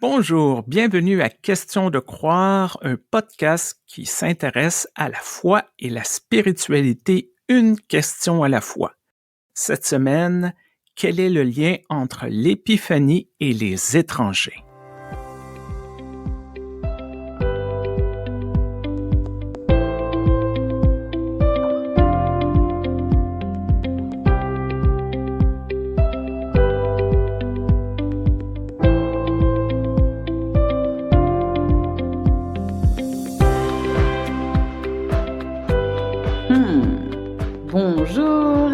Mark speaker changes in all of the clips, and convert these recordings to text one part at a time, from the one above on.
Speaker 1: Bonjour, bienvenue à Question de croire, un podcast qui s'intéresse à la foi et la spiritualité, une question à la fois. Cette semaine, quel est le lien entre l'épiphanie et les étrangers?
Speaker 2: Bonjour.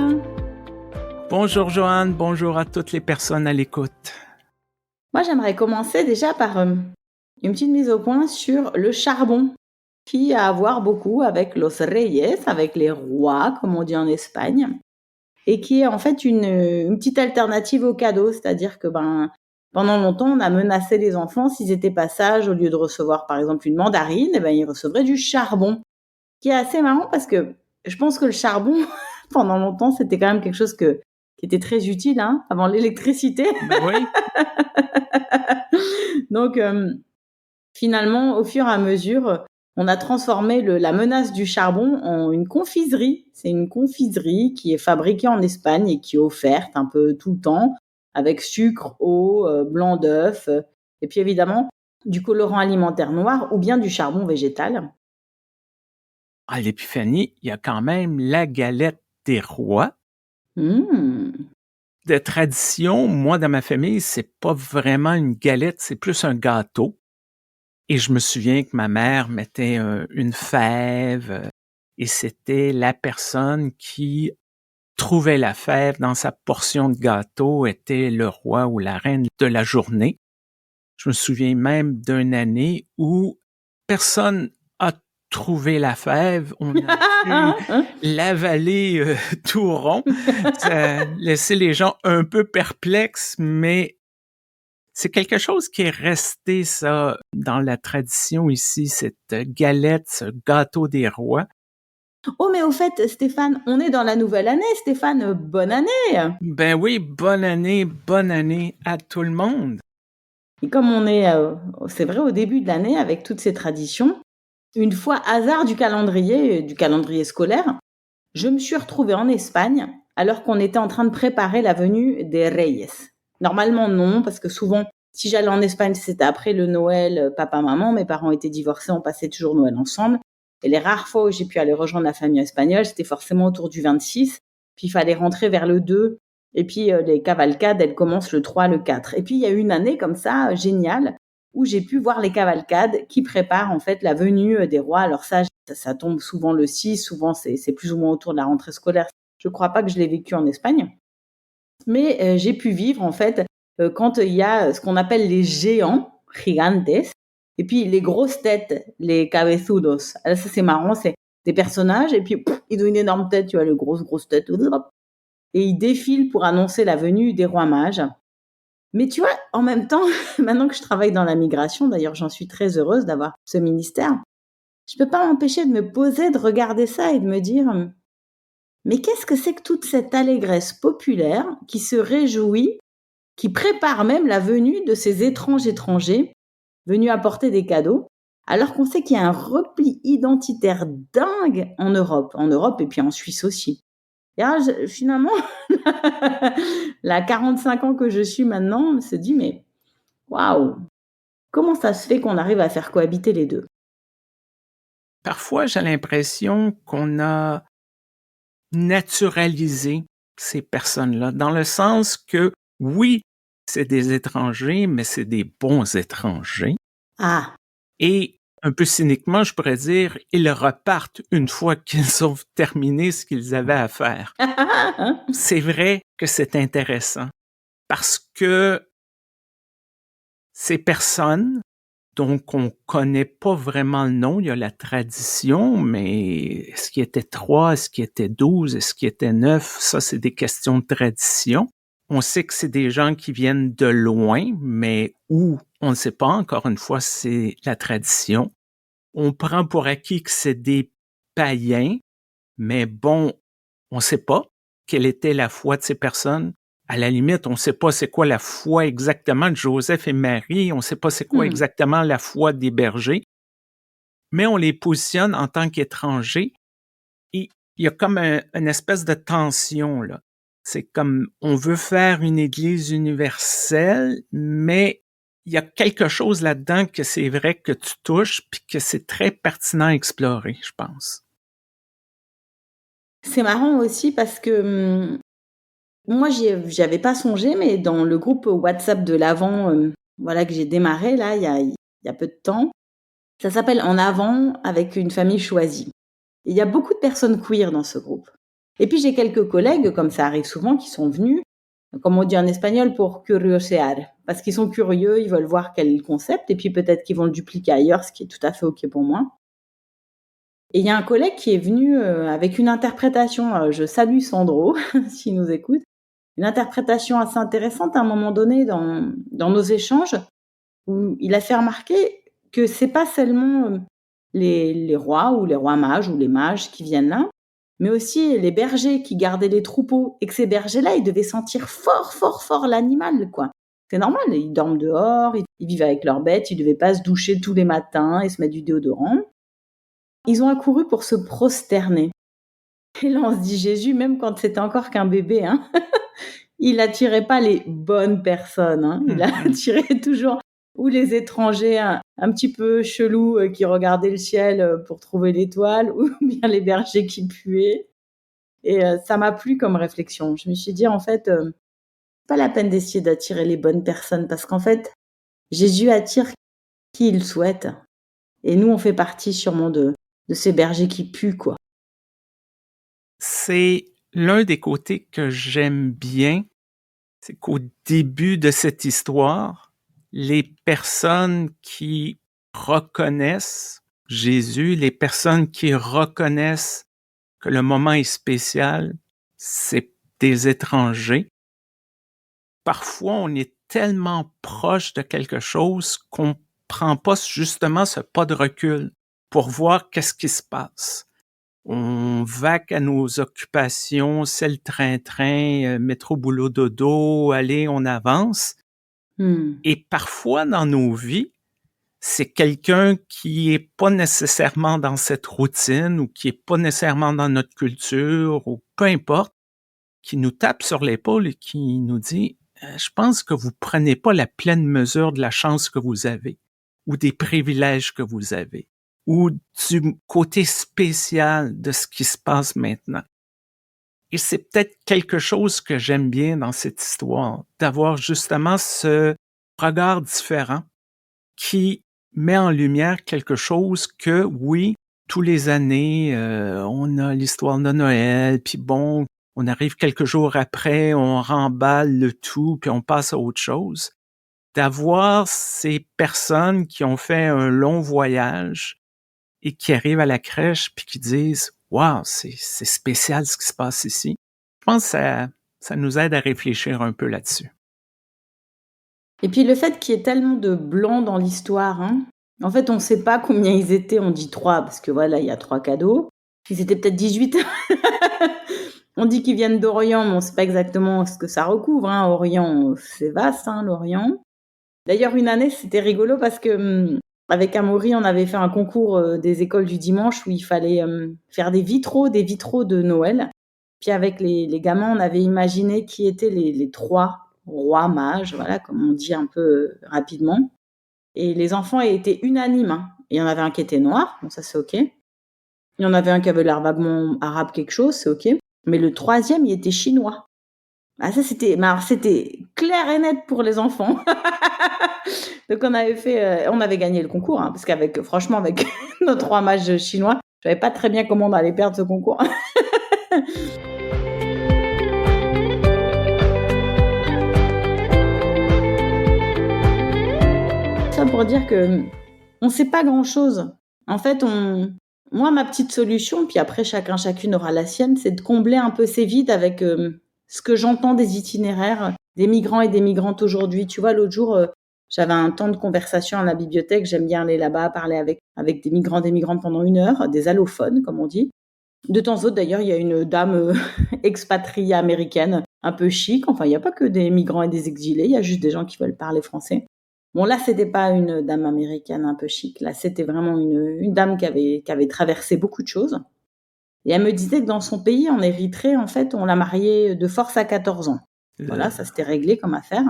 Speaker 1: Bonjour Joanne, bonjour à toutes les personnes à l'écoute.
Speaker 2: Moi, j'aimerais commencer déjà par une petite mise au point sur le charbon, qui a à voir beaucoup avec los reyes, avec les rois, comme on dit en Espagne, et qui est en fait une petite alternative au cadeau, c'est-à-dire que pendant longtemps, on a menacé les enfants s'ils étaient pas sages, au lieu de recevoir par exemple une mandarine, ils recevraient du charbon, qui est assez marrant parce que je pense que le charbon, pendant longtemps, c'était quand même quelque chose qui était très utile, avant l'électricité.
Speaker 1: Ben oui.
Speaker 2: Donc, finalement, au fur et à mesure, on a transformé la menace du charbon en une confiserie. C'est une confiserie qui est fabriquée en Espagne et qui est offerte un peu tout le temps, avec sucre, eau, blanc d'œuf, et puis évidemment, du colorant alimentaire noir ou bien du charbon végétal.
Speaker 1: À l'épiphanie, il y a quand même la galette des rois. De tradition, moi, dans ma famille, c'est pas vraiment une galette, c'est plus un gâteau. Et je me souviens que ma mère mettait une fève et c'était la personne qui trouvait la fève dans sa portion de gâteau était le roi ou la reine de la journée. Je me souviens même d'une année où personne a trouvé la fève. On a pu l'avaler tout rond. Ça laissait les gens un peu perplexes, mais c'est quelque chose qui est resté, ça, dans la tradition ici, cette galette, ce gâteau des rois.
Speaker 2: Oh, mais au fait, Stéphane, on est dans la nouvelle année. Stéphane, bonne année!
Speaker 1: Ben oui, bonne année à tout le monde.
Speaker 2: Et comme on est, c'est vrai, au début de l'année avec toutes ces traditions, une fois, hasard du calendrier scolaire, je me suis retrouvée en Espagne alors qu'on était en train de préparer la venue des Reyes. Normalement, non, parce que souvent, si j'allais en Espagne, c'était après le Noël, papa-maman, mes parents étaient divorcés, on passait toujours Noël ensemble. Et les rares fois où j'ai pu aller rejoindre la famille espagnole, c'était forcément autour du 26, puis il fallait rentrer vers le 2, et puis les cavalcades, elles commencent le 3, le 4. Et puis il y a eu une année comme ça, géniale, où j'ai pu voir les cavalcades qui préparent en fait la venue des rois. Alors ça tombe souvent le 6, souvent c'est plus ou moins autour de la rentrée scolaire. Je ne crois pas que je l'ai vécu en Espagne, mais j'ai pu vivre en fait quand il y a ce qu'on appelle les géants, gigantes, et puis les grosses têtes, les cabezudos. Alors ça c'est marrant, c'est des personnages et puis ils ont une énorme tête, tu vois, les grosses têtes, et ils défilent pour annoncer la venue des rois mages. Mais tu vois, en même temps, maintenant que je travaille dans la migration, d'ailleurs j'en suis très heureuse d'avoir ce ministère, je peux pas m'empêcher de me poser, de regarder ça et de me dire mais qu'est-ce que c'est que toute cette allégresse populaire qui se réjouit, qui prépare même la venue de ces étrangers venus apporter des cadeaux, alors qu'on sait qu'il y a un repli identitaire dingue en Europe et puis en Suisse aussi. Et alors, finalement, la 45 ans que je suis maintenant, on se dit mais waouh, comment ça se fait qu'on arrive à faire cohabiter les deux?
Speaker 1: Parfois, j'ai l'impression qu'on a naturalisé ces personnes-là, dans le sens que, oui, c'est des étrangers, mais c'est des bons étrangers.
Speaker 2: Ah,
Speaker 1: Et un peu cyniquement, je pourrais dire, ils repartent une fois qu'ils ont terminé ce qu'ils avaient à faire. C'est vrai que c'est intéressant parce que ces personnes, donc on connaît pas vraiment le nom, il y a la tradition, mais est-ce qu'il était 3, est-ce qu'il était 12, est-ce qu'il était 9, ça c'est des questions de tradition. On sait que c'est des gens qui viennent de loin, mais où, on ne sait pas, encore une fois, c'est la tradition. On prend pour acquis que c'est des païens, mais bon, on ne sait pas quelle était la foi de ces personnes. À la limite, on ne sait pas c'est quoi la foi exactement de Joseph et Marie, on ne sait pas c'est quoi exactement la foi des bergers, mais on les positionne en tant qu'étrangers et il y a comme une espèce de tension, là. C'est comme, on veut faire une église universelle, mais il y a quelque chose là-dedans que c'est vrai que tu touches puis que c'est très pertinent à explorer, je pense.
Speaker 2: C'est marrant aussi parce que, moi j'y avais pas songé, mais dans le groupe WhatsApp de l'Avent, voilà, que j'ai démarré là, il y a peu de temps, ça s'appelle En avant avec une famille choisie. Il y a beaucoup de personnes queer dans ce groupe. Et puis j'ai quelques collègues, comme ça arrive souvent, qui sont venus, comme on dit en espagnol, pour curiosear, parce qu'ils sont curieux, ils veulent voir quel est le concept, et puis peut-être qu'ils vont le dupliquer ailleurs, ce qui est tout à fait OK pour moi. Et il y a un collègue qui est venu avec une interprétation, je salue Sandro, s'il nous écoute, une interprétation assez intéressante à un moment donné dans nos échanges, où il a fait remarquer que c'est pas seulement les rois ou les rois mages ou les mages qui viennent là, mais aussi les bergers qui gardaient les troupeaux, et que ces bergers-là, ils devaient sentir fort, fort, fort l'animal, quoi. C'est normal, ils dorment dehors, ils vivent avec leurs bêtes, ils devaient pas se doucher tous les matins et se mettre du déodorant. Ils ont accouru pour se prosterner. Et là, on se dit, Jésus, même quand c'était encore qu'un bébé, hein, il attirait pas les bonnes personnes, hein. Il a attiré toujours ou les étrangers un petit peu chelous qui regardaient le ciel pour trouver l'étoile, ou bien les bergers qui puaient. Et ça m'a plu comme réflexion. Je me suis dit, en fait, pas la peine d'essayer d'attirer les bonnes personnes, parce qu'en fait, Jésus attire qui il souhaite. Et nous, on fait partie sûrement de ces bergers qui puent, quoi.
Speaker 1: C'est l'un des côtés que j'aime bien, c'est qu'au début de cette histoire, les personnes qui reconnaissent Jésus, les personnes qui reconnaissent que le moment est spécial, c'est des étrangers. Parfois, on est tellement proche de quelque chose qu'on prend pas justement ce pas de recul pour voir qu'est-ce qui se passe. On vaque à nos occupations, c'est le train-train, métro, boulot, dodo, allez, on avance. Et parfois, dans nos vies, c'est quelqu'un qui est pas nécessairement dans cette routine ou qui est pas nécessairement dans notre culture ou peu importe, qui nous tape sur l'épaule et qui nous dit je pense que vous prenez pas la pleine mesure de la chance que vous avez ou des privilèges que vous avez ou du côté spécial de ce qui se passe maintenant. Et c'est peut-être quelque chose que j'aime bien dans cette histoire, d'avoir justement ce regard différent qui met en lumière quelque chose que, oui, tous les années, on a l'histoire de Noël, puis bon, on arrive quelques jours après, on remballe le tout, puis on passe à autre chose. D'avoir ces personnes qui ont fait un long voyage et qui arrivent à la crèche puis qui disent « Wow, c'est spécial ce qui se passe ici », je pense que ça nous aide à réfléchir un peu là-dessus.
Speaker 2: Et puis le fait qu'il y ait tellement de blancs dans l'histoire, hein. En fait, on ne sait pas combien ils étaient, on dit 3 parce que voilà, il y a 3 cadeaux. Ils étaient peut-être 18. On dit qu'ils viennent d'Orient, mais on ne sait pas exactement ce que ça recouvre, hein. Orient, c'est vaste, hein, l'Orient. D'ailleurs, une année, c'était rigolo parce que, avec Amaury, on avait fait un concours des écoles du dimanche où il fallait faire des vitraux de Noël. Puis avec les gamins, on avait imaginé qui étaient les 3 rois mages, voilà, comme on dit un peu rapidement. Et les enfants étaient unanimes, hein. Il y en avait un qui était noir, bon ça c'est OK. Il y en avait un qui avait l'air vaguement arabe quelque chose, c'est OK. Mais le troisième, il était chinois. Ah ça c'était clair et net pour les enfants. Donc on avait gagné le concours, hein, parce qu'avec franchement avec nos 3 mages chinois, je savais pas très bien comment on allait perdre ce concours. Ça pour dire que on sait pas grand-chose. En fait, moi ma petite solution, puis après chacune aura la sienne, c'est de combler un peu ces vides avec ce que j'entends des itinéraires des migrants et des migrantes aujourd'hui. Tu vois, l'autre jour, j'avais un temps de conversation à la bibliothèque. J'aime bien aller là-bas, parler avec des migrants, des migrantes pendant 1 heure, des allophones, comme on dit. De temps en temps, d'ailleurs, il y a une dame expatriée américaine, un peu chic. Enfin, il n'y a pas que des migrants et des exilés, il y a juste des gens qui veulent parler français. Bon, là, c'était pas une dame américaine un peu chic. Là, c'était vraiment une dame qui avait traversé beaucoup de choses. Et elle me disait que dans son pays, en Érythrée, en fait, on l'a mariée de force à 14 ans. Voilà, ça s'était réglé comme affaire.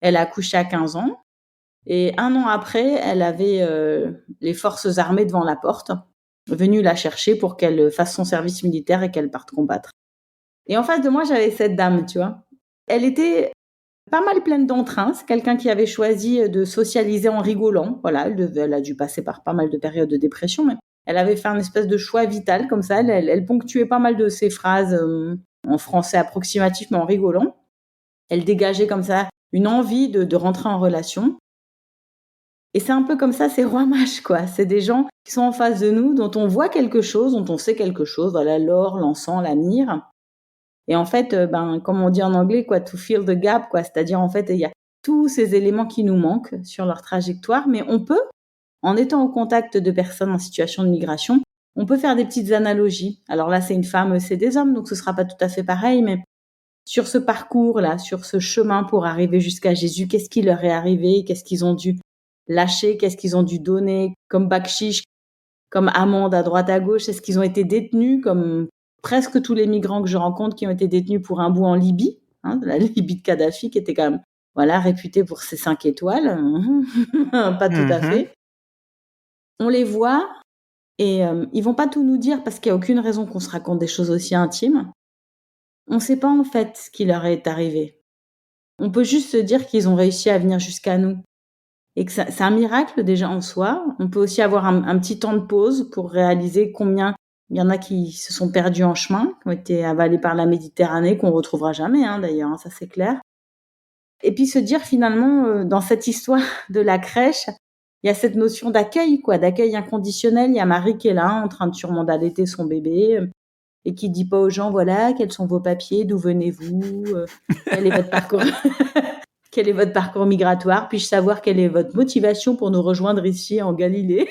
Speaker 2: Elle a accouché à 15 ans. Et 1 an après, elle avait les forces armées devant la porte, venues la chercher pour qu'elle fasse son service militaire et qu'elle parte combattre. Et en face de moi, j'avais cette dame, tu vois. Elle était pas mal pleine d'entrain. C'est quelqu'un qui avait choisi de socialiser en rigolant. Voilà, elle a dû passer par pas mal de périodes de dépression, mais elle avait fait un espèce de choix vital comme ça. Elle ponctuait pas mal de ses phrases en français approximatif, mais en rigolant. Elle dégageait comme ça une envie de rentrer en relation. Et c'est un peu comme ça, ces rois mages, quoi. C'est des gens qui sont en face de nous, dont on voit quelque chose, dont on sait quelque chose. Voilà, l'or, l'encens, la myrrhe. Et en fait, comme on dit en anglais, quoi, to fill the gap, quoi. C'est-à-dire, en fait, il y a tous ces éléments qui nous manquent sur leur trajectoire, mais on peut, en étant au contact de personnes en situation de migration, on peut faire des petites analogies. Alors là, c'est une femme, c'est des hommes, donc ce sera pas tout à fait pareil, mais sur ce parcours-là, sur ce chemin pour arriver jusqu'à Jésus, qu'est-ce qui leur est arrivé? Qu'est-ce qu'ils ont dû lâcher? Qu'est-ce qu'ils ont dû donner comme bakshish, comme amende à droite à gauche? Est-ce qu'ils ont été détenus comme presque tous les migrants que je rencontre qui ont été détenus pour un bout en Libye, hein, la Libye de Kadhafi qui était quand même, voilà, réputée pour ses 5 étoiles. Pas tout à
Speaker 1: Mhm.
Speaker 2: fait. On les voit et ils vont pas tout nous dire parce qu'il y a aucune raison qu'on se raconte des choses aussi intimes. On sait pas en fait ce qui leur est arrivé. On peut juste se dire qu'ils ont réussi à venir jusqu'à nous et que c'est un miracle déjà en soi. On peut aussi avoir un petit temps de pause pour réaliser combien il y en a qui se sont perdus en chemin, qui ont été avalés par la Méditerranée, qu'on retrouvera jamais, hein, d'ailleurs, hein, ça c'est clair. Et puis se dire finalement, dans cette histoire de la crèche, il y a cette notion d'accueil, quoi, d'accueil inconditionnel. Il y a Marie qui est là, en train de sûrement d'allaiter son bébé, et qui dit pas aux gens, voilà, quels sont vos papiers, d'où venez-vous, quel est votre parcours, quel est votre parcours migratoire, puis-je savoir quelle est votre motivation pour nous rejoindre ici en Galilée.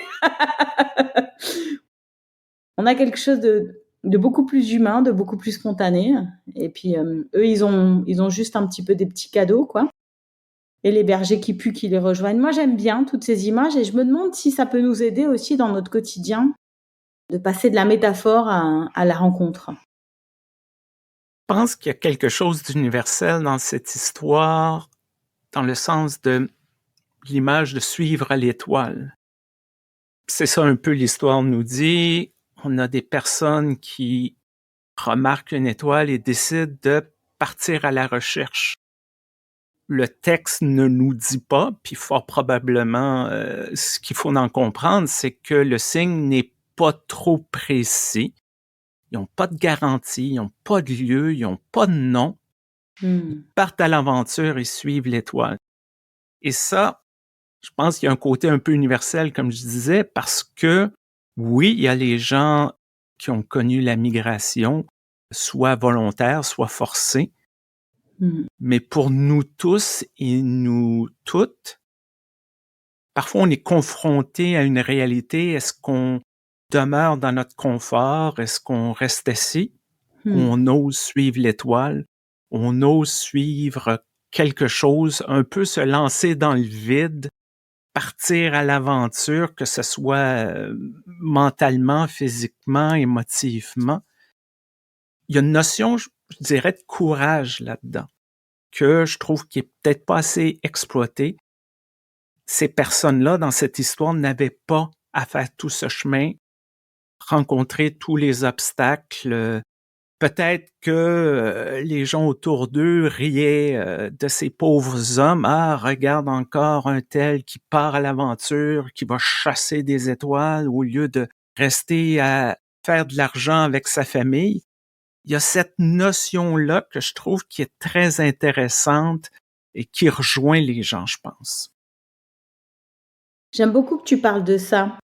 Speaker 2: On a quelque chose de beaucoup plus humain, de beaucoup plus spontané. Et puis eux, ils ont juste un petit peu des petits cadeaux, quoi. Et les bergers qui puent, qui les rejoignent. Moi, j'aime bien toutes ces images et je me demande si ça peut nous aider aussi dans notre quotidien de passer de la métaphore à la rencontre.
Speaker 1: Je pense qu'il y a quelque chose d'universel dans cette histoire, dans le sens de l'image de suivre à l'étoile. C'est ça un peu l'histoire nous dit. On a des personnes qui remarquent une étoile et décident de partir à la recherche. Le texte ne nous dit pas, puis fort probablement, ce qu'il faut en comprendre, c'est que le signe n'est pas trop précis. Ils n'ont pas de garantie, ils n'ont pas de lieu, ils n'ont pas de nom. Ils partent à l'aventure et suivent l'étoile. Et ça, je pense qu'il y a un côté un peu universel, comme je disais, parce que, oui, il y a les gens qui ont connu la migration, soit volontaire, soit forcée, mais pour nous tous et nous toutes, parfois on est confronté à une réalité. Est-ce qu'on demeure dans notre confort? Est-ce qu'on reste assis? On ose suivre l'étoile? On ose suivre quelque chose, un peu se lancer dans le vide, partir à l'aventure, que ce soit mentalement, physiquement, émotivement. Il y a une notion, je dirais, de courage là-dedans, que je trouve qui est peut-être pas assez exploitée. Ces personnes-là, dans cette histoire, n'avaient pas à faire tout ce chemin, rencontrer tous les obstacles. Peut-être que les gens autour d'eux riaient de ces pauvres hommes. Ah, regarde encore un tel qui part à l'aventure, qui va chasser des étoiles au lieu de rester à faire de l'argent avec sa famille. Il y a cette notion-là que je trouve qui est très intéressante et qui rejoint les gens, je pense.
Speaker 2: J'aime beaucoup que tu parles de ça,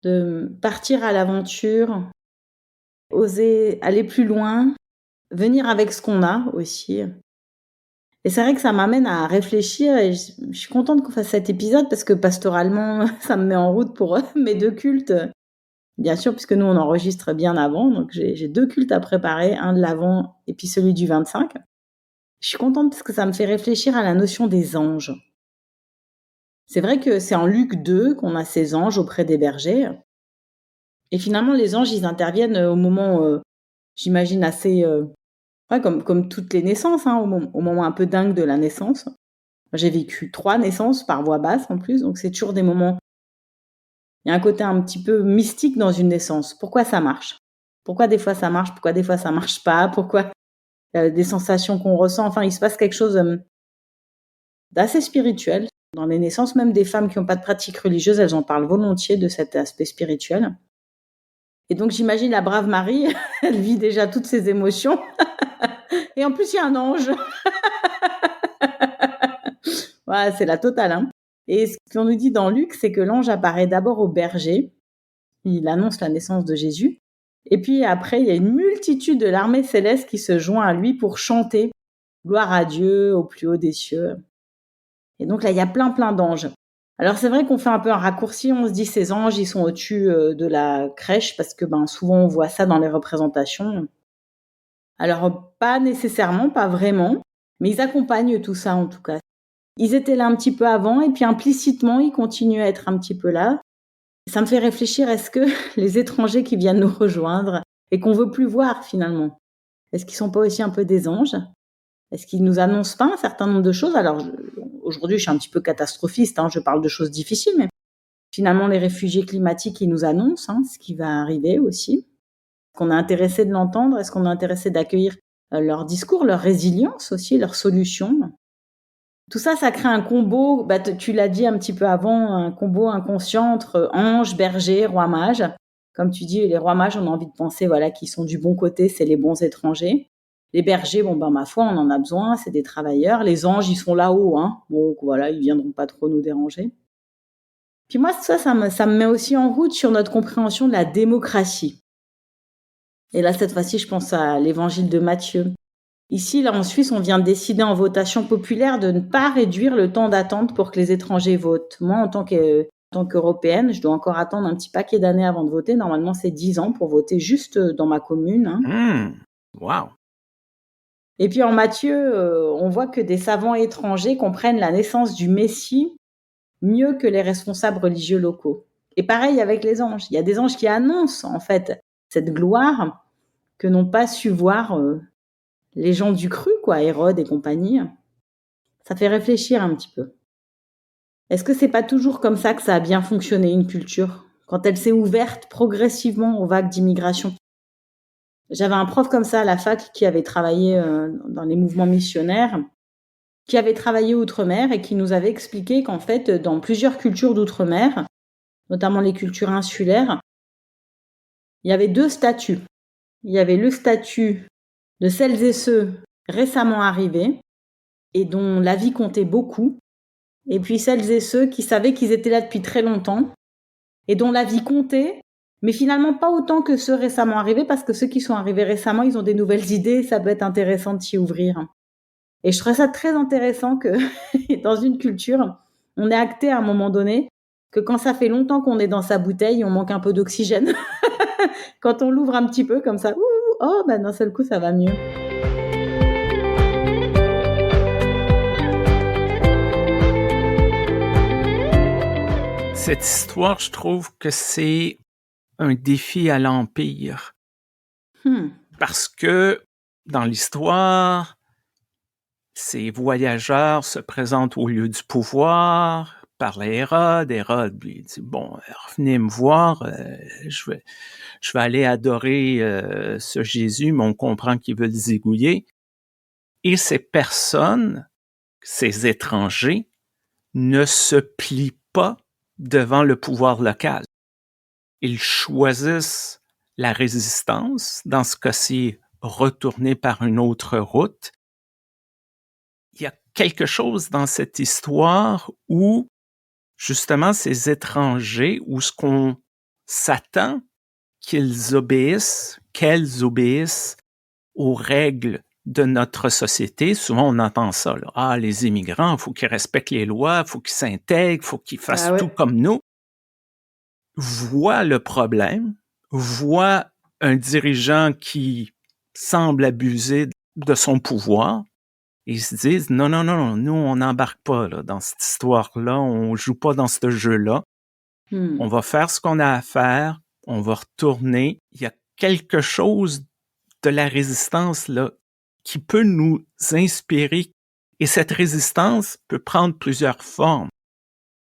Speaker 2: de partir à l'aventure, oser aller plus loin, venir avec ce qu'on a aussi. Et c'est vrai que ça m'amène à réfléchir et je suis contente qu'on fasse cet épisode parce que pastoralement, ça me met en route pour mes 2 cultes. Bien sûr, puisque nous, on enregistre bien avant, donc j'ai 2 cultes à préparer, un de l'Avent et puis celui du 25. Je suis contente parce que ça me fait réfléchir à la notion des anges. C'est vrai que c'est en Luc 2 qu'on a ces anges auprès des bergers et finalement les anges, ils interviennent, au moment, j'imagine assez, ouais, comme toutes les naissances, hein, au moment un peu dingue de la naissance. J'ai vécu 3 naissances par voie basse en plus, donc c'est toujours des moments. Il y a un côté un petit peu mystique dans une naissance. Pourquoi ça marche? Pourquoi des fois ça marche? Pourquoi des fois ça marche pas? Pourquoi, des sensations qu'on ressent? Enfin, il se passe quelque chose, d'assez spirituel dans les naissances. Même des femmes qui ont pas de pratique religieuse, elles en parlent volontiers de cet aspect spirituel et donc j'imagine la brave Marie, elle vit déjà toutes ces émotions et en plus il y a un ange. Ouais, c'est la totale, hein, et ce qu'on nous dit dans Luc, c'est que l'ange apparaît d'abord au berger. Il annonce la naissance de Jésus. Et puis après, il y a une multitude de l'armée céleste qui se joint à lui pour chanter gloire à Dieu au plus haut des cieux. Et donc là, il y a plein d'anges. Alors c'est vrai qu'on fait un peu un raccourci, on se dit ces anges, ils sont au-dessus de la crèche parce que souvent on voit ça dans les représentations. Alors pas nécessairement, pas vraiment, mais ils accompagnent tout ça en tout cas. Ils étaient là un petit peu avant et puis implicitement, ils continuent à être un petit peu là. Ça me fait réfléchir, est-ce que les étrangers qui viennent nous rejoindre et qu'on veut plus voir finalement, est-ce qu'ils sont pas aussi un peu des anges? Est-ce qu'ils nous annoncent pas un certain nombre de choses? Alors aujourd'hui, je suis un petit peu catastrophiste, hein, je parle de choses difficiles, mais finalement les réfugiés climatiques, ils nous annoncent, hein, ce qui va arriver aussi. Est-ce qu'on est intéressé de l'entendre? Est-ce qu'on est intéressé d'accueillir, leur discours, leur résilience aussi, leurs solutions? Tout ça, ça crée un combo, tu l'as dit un petit peu avant, un combo inconscient entre ange, berger, roi mage. Comme tu dis, les rois mages, on a envie de penser, voilà, qu'ils sont du bon côté, c'est les bons étrangers. Les bergers, ma foi, on en a besoin, c'est des travailleurs. Les anges, ils sont là-haut, hein. Donc voilà, ils viendront pas trop nous déranger. Puis moi, ça me met aussi en route sur notre compréhension de la démocratie. Et là, cette fois-ci, je pense à l'évangile de Matthieu. Ici, là, en Suisse, on vient de décider en votation populaire de ne pas réduire le temps d'attente pour que les étrangers votent. Moi, en tant qu'Européenne, je dois encore attendre un petit paquet d'années avant de voter. Normalement, c'est 10 ans pour voter juste dans ma commune, hein.
Speaker 1: Wow!
Speaker 2: Et puis en Matthieu, on voit que des savants étrangers comprennent la naissance du Messie mieux que les responsables religieux locaux. Et pareil avec les anges. Il y a des anges qui annoncent, en fait, cette gloire que n'ont pas su voir les gens du cru, quoi, Hérode et compagnie. Ça fait réfléchir un petit peu. Est-ce que c'est pas toujours comme ça que ça a bien fonctionné, une culture? Quand elle s'est ouverte progressivement aux vagues d'immigration? J'avais un prof comme ça à la fac qui avait travaillé dans les mouvements missionnaires, qui avait travaillé outre-mer et qui nous avait expliqué qu'en fait, dans plusieurs cultures d'outre-mer, notamment les cultures insulaires, il y avait 2 statuts. Il y avait le statut de celles et ceux récemment arrivés et dont la vie comptait beaucoup, et puis celles et ceux qui savaient qu'ils étaient là depuis très longtemps et dont la vie comptait, mais finalement pas autant que ceux récemment arrivés, parce que ceux qui sont arrivés récemment, ils ont des nouvelles idées, ça peut être intéressant de s'y ouvrir. Et je trouve ça très intéressant que dans une culture, on ait acté à un moment donné que quand ça fait longtemps qu'on est dans sa bouteille, on manque un peu d'oxygène. Quand on l'ouvre un petit peu comme ça, d'un seul coup, ça va mieux.
Speaker 1: Cette histoire, je trouve que c'est un défi à l'Empire. Parce que dans l'histoire, ces voyageurs se présentent au lieu du pouvoir, parlent à Hérode. Hérode lui dit, bon, revenez me voir, je vais aller adorer ce Jésus, mais on comprend qu'il veut le zigouiller. Et ces personnes, ces étrangers, ne se plient pas devant le pouvoir local. Ils choisissent la résistance, dans ce cas-ci, retourner par une autre route. Il y a quelque chose dans cette histoire où, justement, ces étrangers, où ce qu'on s'attend qu'elles obéissent aux règles de notre société. Souvent, on entend ça, là. Ah, les immigrants, il faut qu'ils respectent les lois, il faut qu'ils s'intègrent, il faut qu'ils fassent tout comme nous. Voient le problème voient un dirigeant qui semble abuser de son pouvoir, ils se disent non, non, non, non, nous, on n'embarque pas là, dans cette histoire-là, on joue pas dans ce jeu-là. On va faire ce qu'on a à faire, on va retourner. Il y a quelque chose de la résistance là qui peut nous inspirer. Et cette résistance peut prendre plusieurs formes.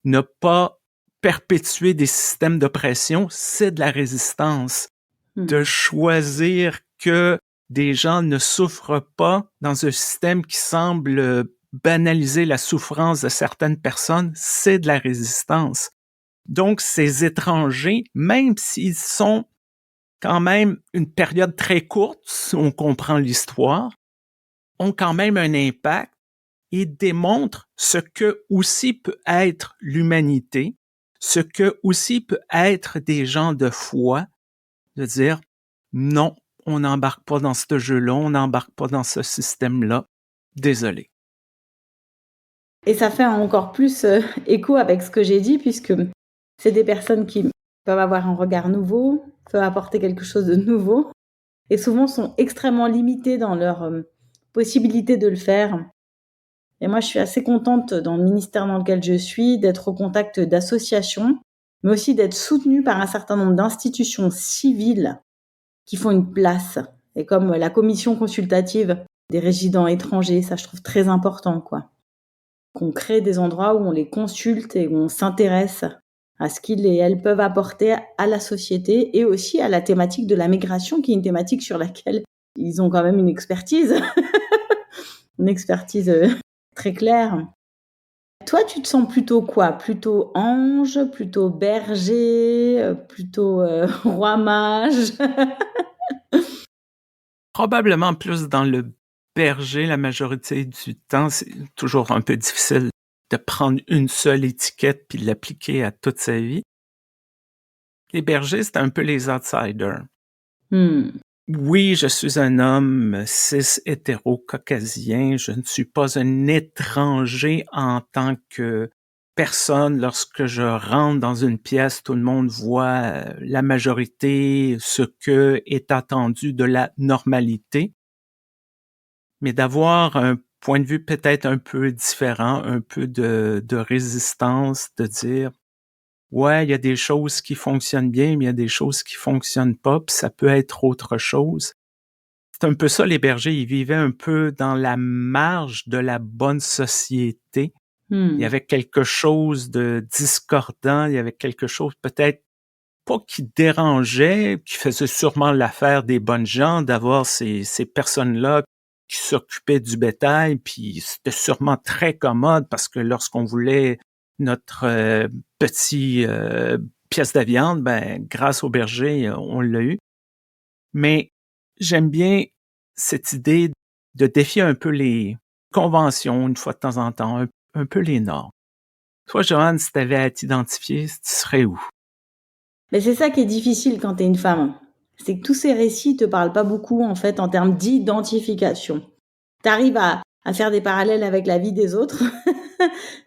Speaker 1: Ne pas perpétuer des systèmes d'oppression, c'est de la résistance. De choisir que des gens ne souffrent pas dans un système qui semble banaliser la souffrance de certaines personnes, c'est de la résistance. Donc, ces étrangers, même s'ils sont quand même une période très courte, si on comprend l'histoire, ont quand même un impact et démontrent ce que aussi peut être l'humanité, ce que aussi peut être des gens de foi, de dire non, on n'embarque pas dans ce jeu-là, on n'embarque pas dans ce système-là. Désolé.
Speaker 2: Et ça fait encore plus écho avec ce que j'ai dit, puisque c'est des personnes qui peuvent avoir un regard nouveau, peuvent apporter quelque chose de nouveau, et souvent sont extrêmement limitées dans leur possibilité de le faire. Et moi, je suis assez contente dans le ministère dans lequel je suis d'être au contact d'associations, mais aussi d'être soutenue par un certain nombre d'institutions civiles qui font une place. Et comme la commission consultative des résidents étrangers, ça je trouve très important, quoi. Qu'on crée des endroits où on les consulte et où on s'intéresse à ce qu'ils et elles peuvent apporter à la société et aussi à la thématique de la migration, qui est une thématique sur laquelle ils ont quand même une expertise, une expertise très claire. Toi, tu te sens plutôt quoi? Plutôt ange, plutôt berger, plutôt roi mage?
Speaker 1: Probablement plus dans le berger la majorité du temps. C'est toujours un peu difficile de prendre une seule étiquette puis l'appliquer à toute sa vie. Les bergers, c'est un peu les outsiders. Oui, je suis un homme cis hétéro-caucasien. Je ne suis pas un étranger en tant que personne. Lorsque je rentre dans une pièce, tout le monde voit la majorité, ce que est attendu de la normalité. Mais d'avoir un point de vue peut-être un peu différent, un peu de résistance, de dire ouais, il y a des choses qui fonctionnent bien, mais il y a des choses qui fonctionnent pas, puis ça peut être autre chose. C'est un peu ça, les bergers, ils vivaient un peu dans la marge de la bonne société. Il y avait quelque chose de discordant, il y avait quelque chose peut-être pas qui dérangeait, qui faisait sûrement l'affaire des bonnes gens d'avoir ces personnes-là qui s'occupaient du bétail, puis c'était sûrement très commode parce que lorsqu'on voulait notre petit pièce de viande, ben grâce au berger, on l'a eu. Mais j'aime bien cette idée de défier un peu les conventions une fois de temps en temps, un peu les normes. Toi, Joanne, si tu avais à t'identifier, tu serais où?
Speaker 2: Mais c'est ça qui est difficile quand tu es une femme. C'est que tous ces récits te parlent pas beaucoup, en fait, en termes d'identification. Tu arrives à faire des parallèles avec la vie des autres,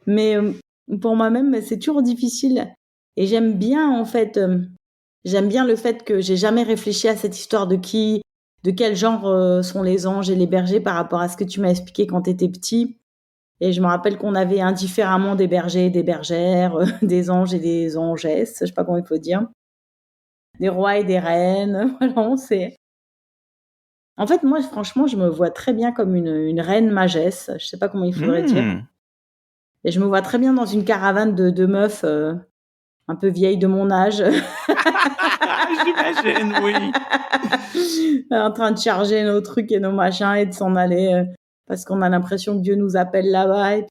Speaker 2: mais pour moi-même, c'est toujours difficile. Et j'aime bien, en fait, j'aime bien le fait que j'ai jamais réfléchi à cette histoire de quel genre sont les anges et les bergers par rapport à ce que tu m'as expliqué quand tu étais petit. Et je me rappelle qu'on avait indifféremment des bergers et des bergères, des anges et des angesses, je sais pas comment il faut dire, des rois et des reines. Voilà, on sait. En fait, moi, franchement, je me vois très bien comme une reine magesse, je sais pas comment il faudrait dire. Et je me vois très bien dans une caravane de meufs un peu vieilles de mon âge.
Speaker 1: J'imagine, oui.
Speaker 2: En train de charger nos trucs et nos machins et de s'en aller parce qu'on a l'impression que Dieu nous appelle là-bas. Et puis,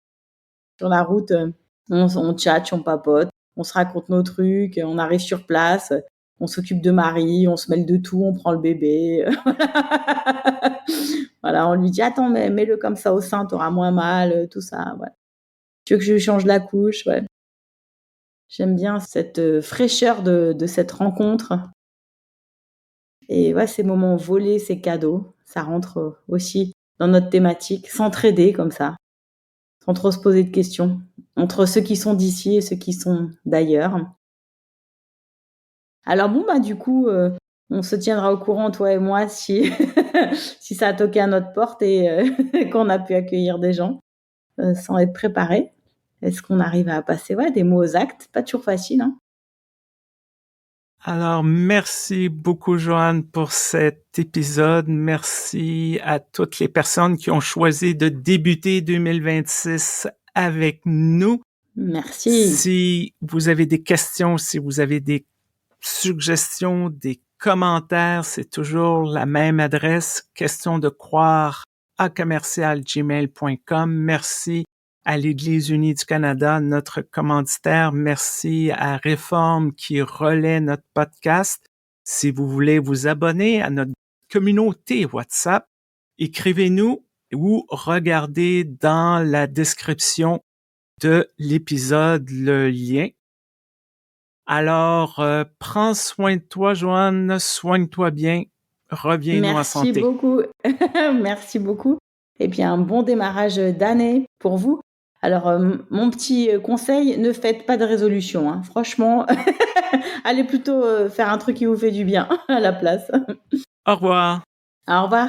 Speaker 2: sur la route, on tchatche, on papote, on se raconte nos trucs, on arrive sur place, on s'occupe de Marie, on se mêle de tout, on prend le bébé. Voilà, on lui dit attends, mais mets-le comme ça au sein, t'auras moins mal, tout ça. Ouais. Tu veux que je lui change la couche? Ouais. J'aime bien cette fraîcheur de cette rencontre. Et ouais, ces moments volés, ces cadeaux, ça rentre aussi dans notre thématique, s'entraider comme ça, sans trop se poser de questions, entre ceux qui sont d'ici et ceux qui sont d'ailleurs. Alors bon, bah du coup, On se tiendra au courant, toi et moi, si si ça a toqué à notre porte et qu'on a pu accueillir des gens, sans être préparé. Est-ce qu'on arrive à passer, des mots aux actes? Pas toujours facile, hein.
Speaker 1: Alors, merci beaucoup, Joanne, pour cet épisode. Merci à toutes les personnes qui ont choisi de débuter 2026 avec nous.
Speaker 2: Merci.
Speaker 1: Si vous avez des questions, si vous avez des suggestions, des commentaires, c'est toujours la même adresse, questiondecroire@gmail.com. Merci à l'Église unie du Canada, notre commanditaire. Merci à Réforme qui relaie notre podcast. Si vous voulez vous abonner à notre communauté WhatsApp, écrivez-nous ou regardez dans la description de l'épisode le lien. Alors, prends soin de toi, Joanne, soigne-toi bien, reviens-nous en
Speaker 2: Merci
Speaker 1: santé.
Speaker 2: beaucoup. Merci beaucoup et puis un bon démarrage, d'année pour vous. Alors, mon petit, conseil, ne faites pas de résolution, hein. Franchement, allez plutôt, faire un truc qui vous fait du bien à la place.
Speaker 1: Au revoir.
Speaker 2: Au revoir.